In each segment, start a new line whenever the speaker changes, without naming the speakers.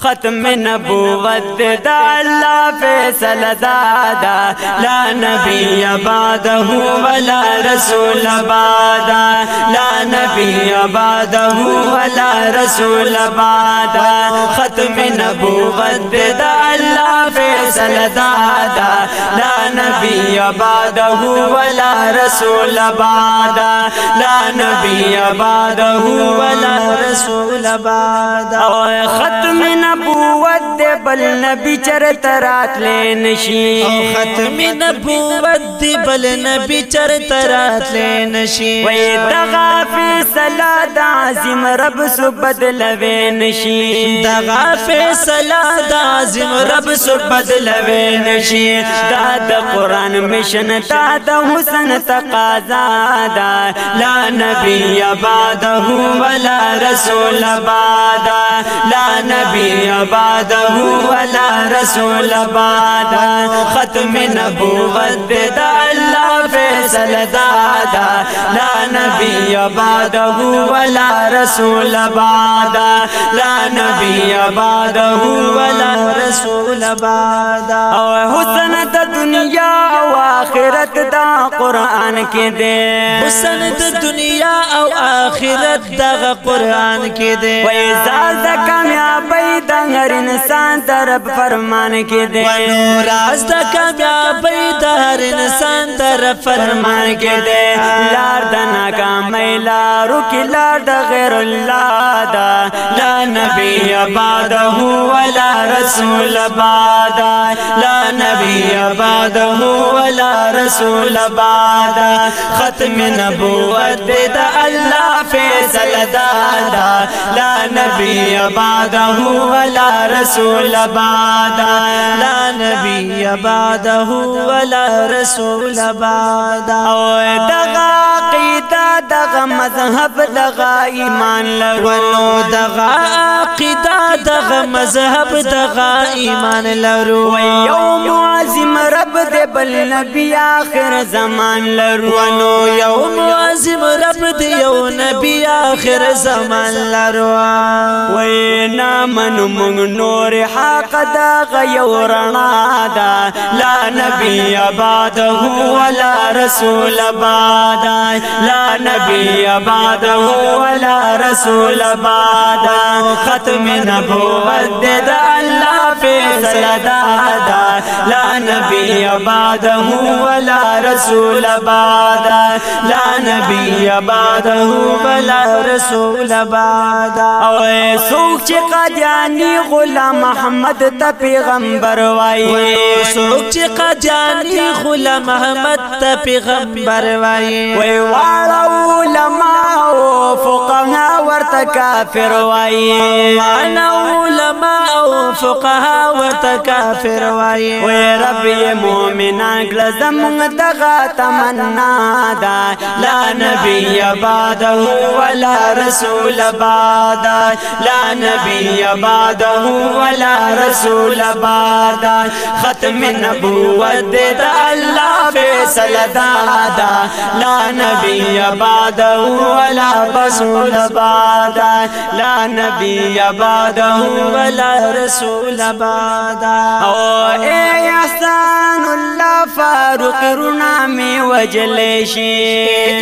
ختم نبوت دا اللہ فیصل دادا لا نبی بعده ولا رسول بعدا لا نبی بعده ولا رسول بعدا ختم نبوت دا اللہ فیصل دادا لا نبی بعده ولا رسول بعدا لا نبی بعده ولا رسول بعدا ختم نبوت دے بل نبی چرترات لین شی
ختم نبوت دی بل نبی چرترات لین شی
وی دغا فیصلہ دا عظیم رب سو بدلوین شی
دغا فیصلہ دا عظیم رب سو
بدلوین شی دا دا قرآن مشن دا دا حسن تقاضا دا لا نبی بعده ولا رسول بعدا لا نبی بعده ولا رسول بعدا ختم نبوت دا اللہ فیصل دادا لا نبی بعده ولا رسول بعدا لا نبی بعده ولا رسول بعدا حسن دا دنیا و آخرت دا قرآن کے دے
حسن دا دنیا او آخرت دا قرآن کے دے
ویزاز دا کامیابی دا ہر انسان طرف فرمان کے دے
راز دا کامیابی دا ہر انسان طرف فرمان کے دے
لار دا ناکامی لارو کی لار دا غیر اللہ دا لا نبی بعده ولا رسول بعدا لا نبی بعده ولا رسول بعدا ختم نبوت دا اللہ فیصل دادا لا نبی بعده ولا رسول بعدا
لا نبی بعده ولا رسول بعدا
دغا عقیدہ دغا مذہب دغا ایمان لرو
دغا عقیدہ دغا مذہب دغا ایمان لرو
یوم عظیم رب دے بل نبی آخر زمان لرو
یوم عظیم رب دے یو نبی آخر زمان لرو
نامن منگ نور حق دغا یورنا دا لا نبی بعده ولا رسول بعدا لا نبی بعده ولا رسول بعدا ختم نبوت دا اللہ فیصل دادا لا نبی بعده ولا رسول بعدا لا نبی بعده ولا رسول بعدا سوک چی قادیانی غلام محمد تا پیغمبر وائی
سوک چی قادیانی غلام محمد تا پیغمبر وائی
وارا علماء و فقہا ورتا کافر وائی
وانا علماء و فقہا ورتا کافر وائی
رب یہ مومنان کلا زمونگ دغا تمنا دا لا نبی بعده ولا رسول بعدا لا نبی بعده ولا رسول بعدا ختم نبوت دا اللہ فیصل دادا لا نبی بعده ولا رسول بعدا لا نبی بعده ولا رسول بعدا اے احسان اللہ فاروق رونا میں وجلشی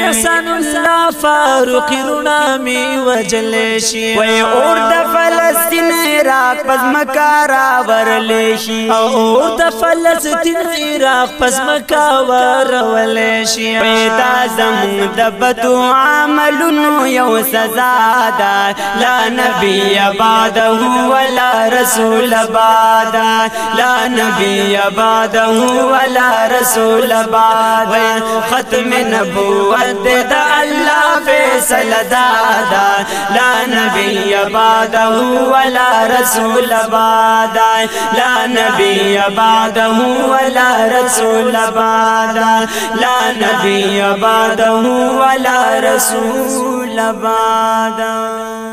احسان اللہ فاروق رونا میں وجلشی
وی اور دا فلسطین عراق پس مکارا ورلیشی
اور دا فلسطین عراق پس مکارا ورلیشی
پیدا زمون دا بدو عملونو یو سزا دا لا نبی بعده ولا رسول بعدا لا نبی بعده ولا رسول بعدا ختم نبوت دا اللہ فیصل دادا لا نبی بعده ولا رسول بعدا لا نبی بعده ولا رسول بعدا لا نبی بعده ولا رسول بعدا